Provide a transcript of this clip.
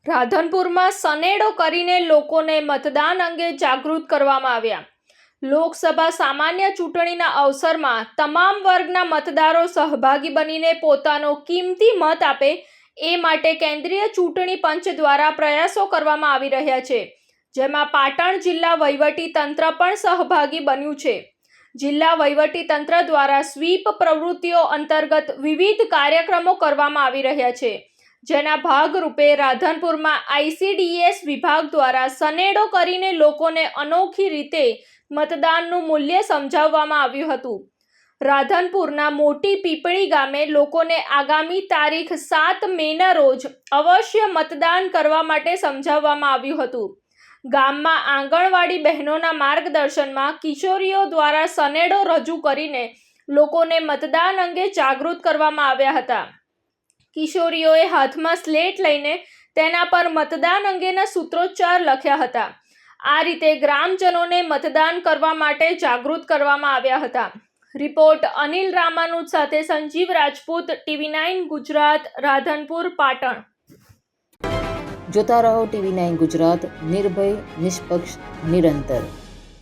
રાધનપુરમાં સનેડો કરીને લોકોને મતદાન અંગે જાગૃત કરવામાં આવ્યા। લોકસભા સામાન્ય ચૂંટણીના અવસરમાં તમામ વર્ગના મતદારો સહભાગી બનીને પોતાનો કિંમતી મત આપે એ માટે કેન્દ્રીય ચૂંટણી પંચ દ્વારા પ્રયાસો કરવામાં આવી રહ્યા છે, જેમાં પાટણ જિલ્લા વહીવટી તંત્ર પણ સહભાગી બન્યું છે। જિલ્લા વહીવટી તંત્ર દ્વારા સ્વીપ પ્રવૃત્તિઓ અંતર્ગત વિવિધ કાર્યક્રમો કરવામાં આવી રહ્યા છે, જેના ભાગરૂપે રાધનપુરમાં ICDS વિભાગ દ્વારા સનેડો કરીને લોકોને અનોખી રીતે મતદાનનું મૂલ્ય સમજાવવામાં આવ્યું હતું। રાધનપુરના મોટી પીપળી ગામે લોકોને આગામી તારીખ 7 મેના રોજ અવશ્ય મતદાન કરવા માટે સમજાવવામાં આવ્યું હતું। ગામમાં આંગણવાડી બહેનોના માર્ગદર્શનમાં કિશોરીઓ દ્વારા સનેડો રજૂ કરીને લોકોને મતદાન અંગે જાગૃત કરવામાં આવ્યા હતા। કિશોરીઓએ હાથમાં સ્લેટ લઈને તેના પર મતદાન અંગેના સૂત્રોચ્ચાર લખ્યા હતા। આ રીતે ગ્રામજનોને મતદાન કરવા માટે જાગૃત કરવામાં આવ્યા હતા। રિપોર્ટ અનિલ રામાનુજ સાથે સંજીવ રાજપૂત, TV9 ગુજરાત, રાધનપુર, પાટણ। જોતા રહો TV9 ગુજરાત, નિર્ભય, નિષ્પક્ષ, નિરંતર।